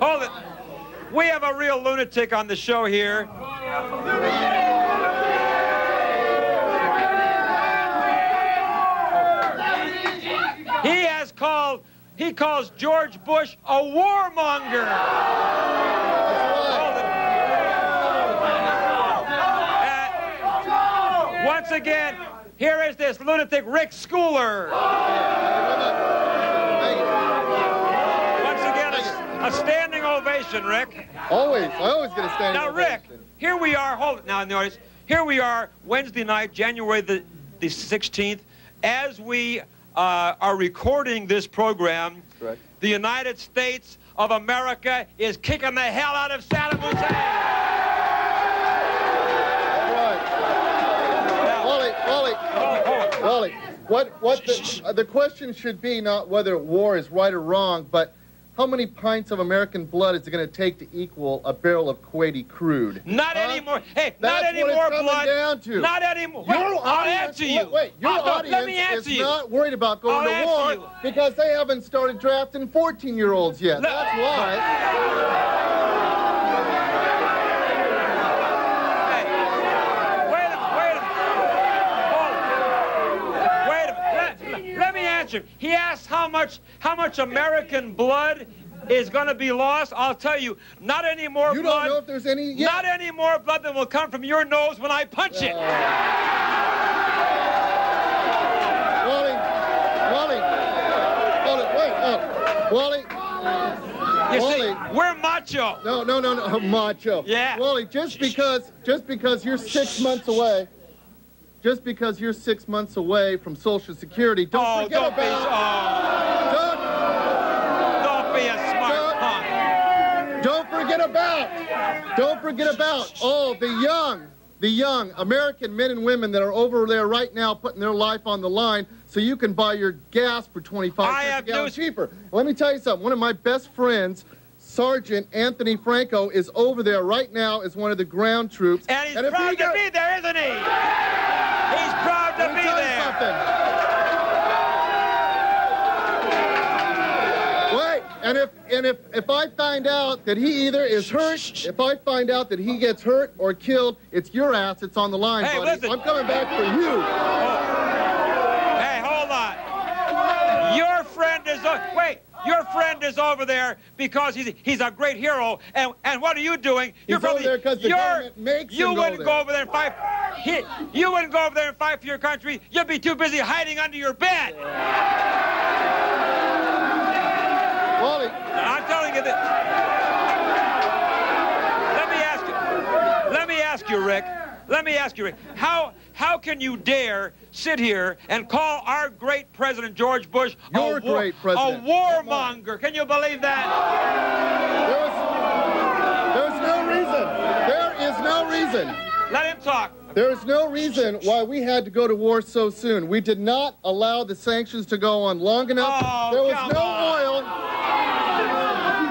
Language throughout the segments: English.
Hold it. We have a real lunatic on the show here. He calls George Bush a warmonger. Once again, here is this lunatic Rick Scouler. Once again, a standing ovation, Rick. I always get a standing ovation. Now, Rick, here we are. Hold it now in the audience. Here we are, Wednesday night, January the 16th, as we are recording this program. Correct. The United States of America is kicking the hell out of Saddam Hussein. Wally, the question should be not whether war is right or wrong, but how many pints of American blood is it going to take to equal a barrel of Kuwaiti crude? Not anymore. Hey, that's not any more blood. Down to. Not anymore. I'll answer you. Wait, your audience is not worried about going to war because they haven't started drafting 14-year-olds yet. That's why. Let me answer. He asked how much American blood is going to be lost. I'll tell you, not any more blood. You don't know if there's any yet. Not any more blood than will come from your nose when I punch it. Wally. You see, we're macho. No, macho. Yeah. Wally, just because you're 6 months away. Just because you're 6 months away from Social Security, don't be a smart punk. Don't forget about all the young American men and women that are over there right now putting their life on the line so you can buy your gas for 25 cents a gallon cheaper. Let me tell you something. One of my best friends, Sergeant Anthony Franco, is over there right now as one of the ground troops. And he's proud to be there, isn't he? He's proud to be there. Wait, and if I find out that he either is hurt, if I find out that he gets hurt or killed, it's your ass that's on the line, hey, buddy. Listen. I'm coming back for you. Hey, hold on. Your friend is your friend is over there because he's a great hero. And what are you doing? He's over there because the government makes him go there. Go over there and fight. You wouldn't go over there and fight for your country. You'd be too busy hiding under your bed. Wally. I'm telling you that. Let me ask you, Rick. How can you dare sit here and call our great President George Bush great president a warmonger? Can you believe that? There's no reason. There is no reason. Let him talk. There is no reason why we had to go to war so soon. We did not allow the sanctions to go on long enough. There was no oil.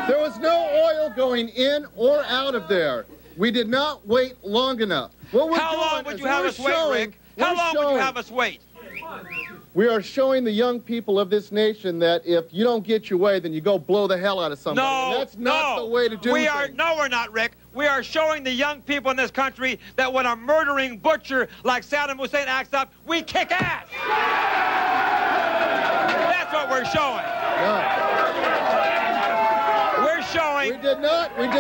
There was no oil going in or out of there. We did not wait long enough. How long would you have us wait, Rick? How long would you have us wait? We are showing the young people of this nation that if you don't get your way, then you go blow the hell out of somebody. No, and that's not the way to do things. No, we're not, Rick. We are showing the young people in this country that when a murdering butcher like Saddam Hussein acts up, we kick ass. That's what we're showing. No. We're showing. We did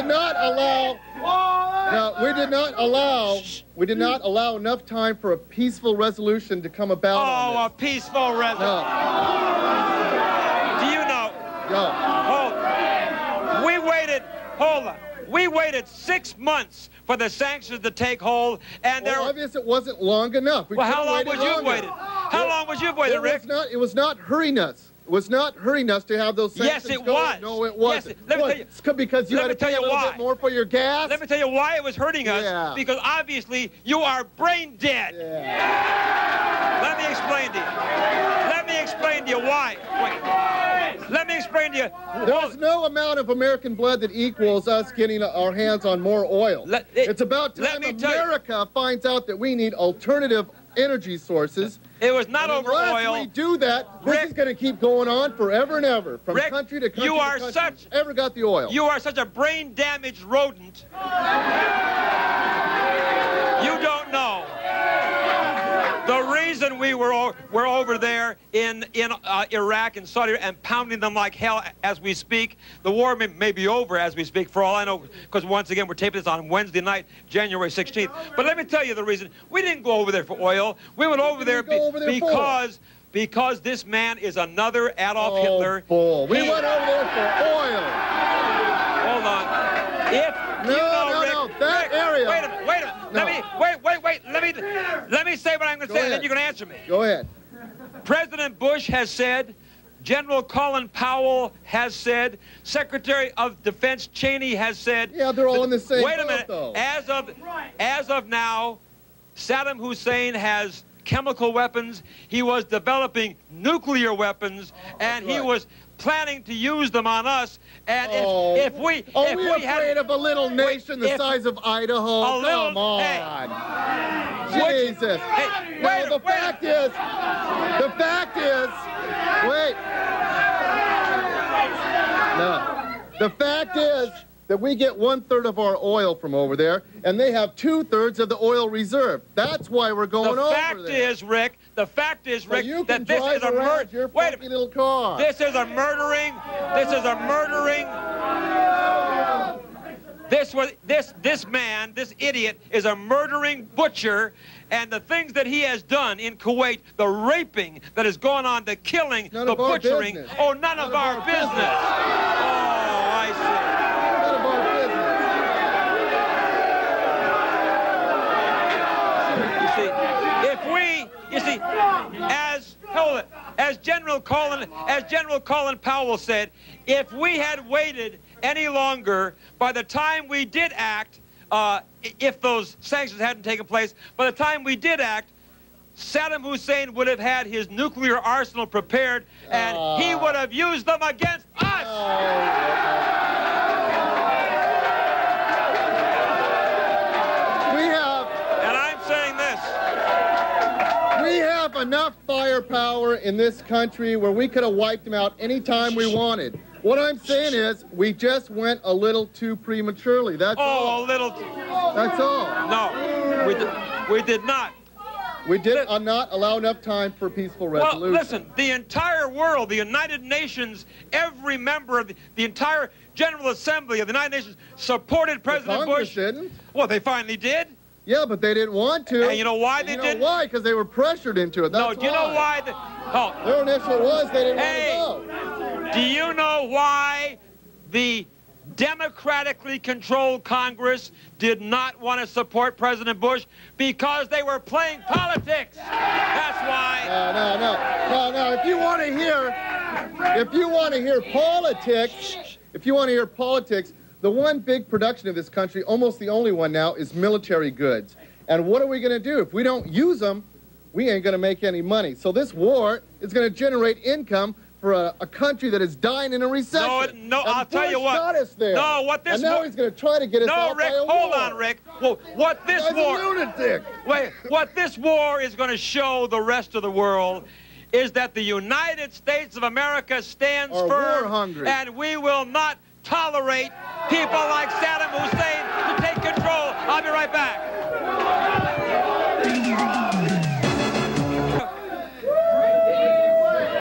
not allow. No, we did not allow enough time for a peaceful resolution to come about. Oh, a peaceful resolution. No. Do you know? No. Hold on. We waited 6 months for the sanctions to take hold, and well, obviously it wasn't long enough. How long would you wait? How long would you wait, Rick? It was not hurrying us. It was not hurrying us to have those sanctions Yes, it go. was. No, it wasn't. Yes, let me tell you. It's because you had to pay a little bit more for your gas. Let me tell you why it was hurting us. Yeah. Because obviously you are brain dead. Yeah. Let me explain to you. Why. Wait. Let me explain to you. There's no amount of American blood that equals us getting our hands on more oil. It's about time America finds out that we need alternative energy sources. It was not over oil. Unless we do that, this is going to keep going on forever and ever, from Rick, country to country you are to country. such. Ever got the oil? You are such a brain-damaged rodent. You don't know. The reason we were over there in Iraq and Saudi and pounding them like hell as we speak. The war may be over as we speak, for all I know, because once again we're taping this on Wednesday night, January 16th. But let me tell you the reason. We didn't go over there for oil. We went over there because this man is another Adolf Hitler. Bull. We went over there for oil. Hold on. That area. Wait a minute. No. Let me say what I'm going to say, and then you're going to answer me. Go ahead. President Bush has said, General Colin Powell has said, Secretary of Defense Cheney has said. Yeah, they're all in the same boat, Wait a minute. though. As of now, Saddam Hussein has chemical weapons. He was developing nuclear weapons, and he was planning to use them on us. And if we afraid of a little nation the size of Idaho? Come on. Jesus. The fact is that we get 1/3 of our oil from over there, and they have 2/3 of the oil reserve. That's why we're going over there. The fact is, Rick, you that can this is a murder. Wait a minute. Little car. This is a murdering. This man, this idiot, is a murdering butcher, and the things that he has done in Kuwait, the raping that has gone on, the killing, the butchering. None of our business. Oh, I see. None of our business. As General Colin Powell said, if we had waited any longer, by the time we did act, if those sanctions hadn't taken place, by the time we did act, Saddam Hussein would have had his nuclear arsenal prepared, and he would have used them against us. And I'm saying this. We have enough firepower in this country where we could have wiped them out anytime we wanted. What I'm saying is, we just went a little too prematurely. That's all. A little. That's all. No, we did not. We did not allow enough time for peaceful resolution. Well, listen, the entire world, the United Nations, every member of the entire General Assembly of the United Nations supported President Bush. Didn't. Well, they finally did. Yeah, but they didn't want to. And you know why they didn't? Why? Because they were pressured into it. That's do you know why? Their initial was they didn't want to go. Do you know why the democratically controlled Congress did not want to support President Bush? Because they were playing politics. That's why. No. If you want to hear politics, the one big production of this country, almost the only one now, is military goods. And what are we going to do? If we don't use them, we ain't going to make any money. So this war is going to generate income for a country that is dying in a recession. No, I'll tell you what. Got us there. No, what this and now he's going to try to get us out Rick, by a war. hold on, Rick. Well, what this war... a lunatic. Wait, what this war is going to show the rest of the world is that the United States of America stands firm, war-hungry. And we will not tolerate people like Saddam Hussein to take control. I'll be right back.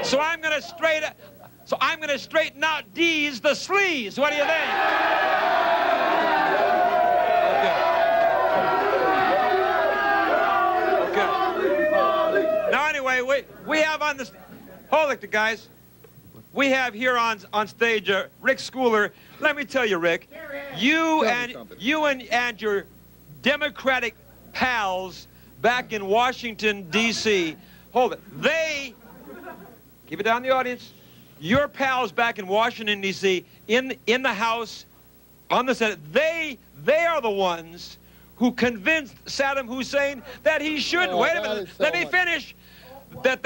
So I'm going to straighten out D's the sleaze. What do you think? Okay. Now anyway, we have on this. Hold it, guys. We have here on stage Rick Scouler. Let me tell you, Rick, you and your Democratic pals back in Washington D.C. Hold it. Keep it down, the audience. Your pals back in Washington, D.C., in the House, on the Senate, they are the ones who convinced Saddam Hussein that he shouldn't. Wait a minute. Let me finish. That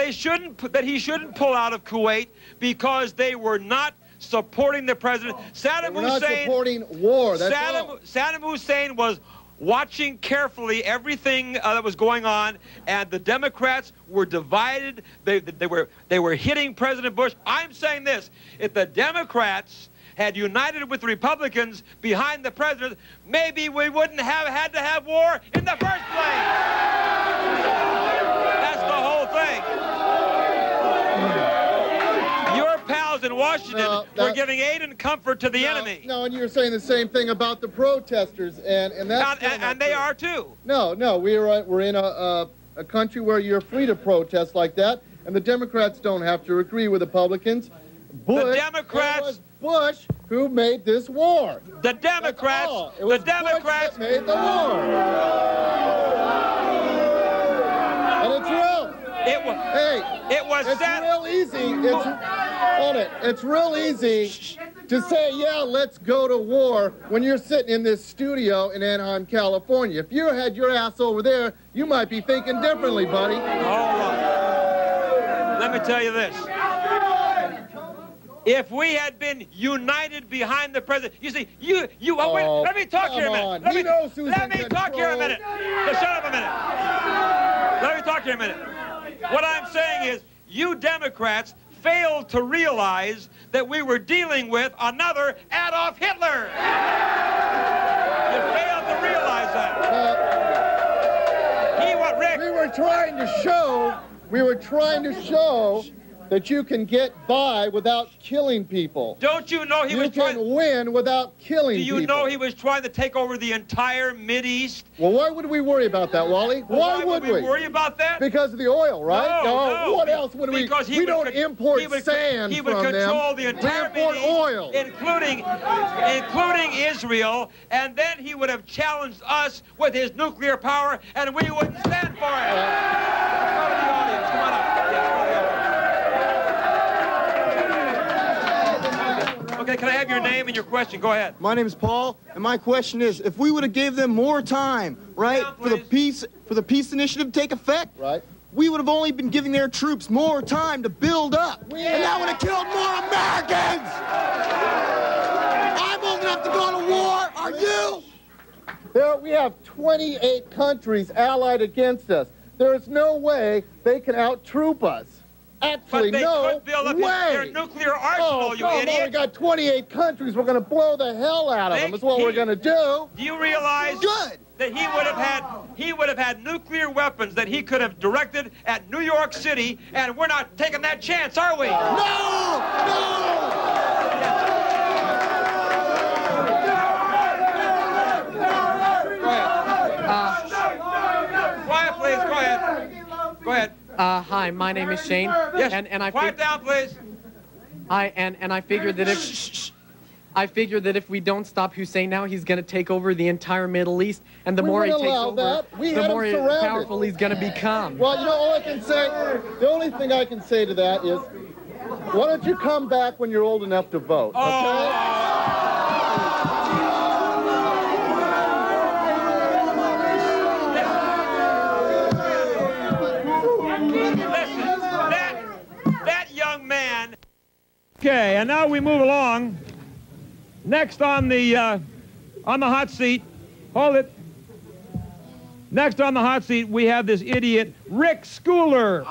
he shouldn't pull out of Kuwait because they were not supporting the president. Saddam Hussein. Not supporting war. That's all. Saddam Hussein was watching carefully everything that was going on, and the Democrats were divided. They were hitting President Bush. I'm saying this: if the Democrats had united with the Republicans behind the president, maybe we wouldn't have had to have war in the first place. That's the whole thing. Your pals in Washington were giving aid and comfort to the enemy. No, and you're saying the same thing about the protesters, and that's and they are too. No, we're in a country where you're free to protest like that, and the Democrats don't have to agree with Republicans. The Democrats. It was Bush who made this war. The Democrats. It was the Democrats Bush that made the war. And it's real. It's real easy. It's real easy to say, yeah, let's go to war when you're sitting in this studio in Anaheim, California. If you had your ass over there, you might be thinking differently, buddy. Hold on. Let me tell you this. If we had been united behind the president, you see, wait, let me talk here a minute. Let me talk here a minute. So shut up a minute. Let me talk here a minute. What I'm saying is, you Democrats failed to realize that we were dealing with another Adolf Hitler. You failed to realize that. Rick. We were trying to show that you can get by without killing people. Don't you know he was trying... You can win without killing people. Do you know he was trying to take over the entire Mideast? Well, why would we worry about that, Wally? Why would we worry about that? Because of the oil, right? No. What else would we... Because we don't import sand He would control the entire Mideast, oil, including Israel, and then he would have challenged us with his nuclear power, and we wouldn't stand for it. Go to the audience. Come on up. Okay, can I have your name and your question? Go ahead. My name is Paul, and my question is, if we would have gave them more time, right, for the peace initiative to take effect, right, we would have only been giving their troops more time to build up, and that would have killed more Americans. I'm old enough to go to war. Are you? We have 28 countries allied against us. There is no way they can out-troop us. Actually, but they could build up their nuclear arsenal, you idiot. We got 28 countries. We're going to blow the hell out of them. That's what we're going to do. Do you realize that he would have had nuclear weapons that he could have directed at New York City, and we're not taking that chance, are we? No! Quiet, please. Go ahead. Go ahead. Hi, my name is Shane. Yes. And I quiet down, please. I figured that if we don't stop Hussein now, he's going to take over the entire Middle East, and the more he takes over, the more powerful he's going to become. Well, you know, all I can say, the only thing I can say to that is, why don't you come back when you're old enough to vote, okay? Okay, and now we move along. Next on the hot seat, hold it. Next on the hot seat, we have this idiot, Rick Scouler.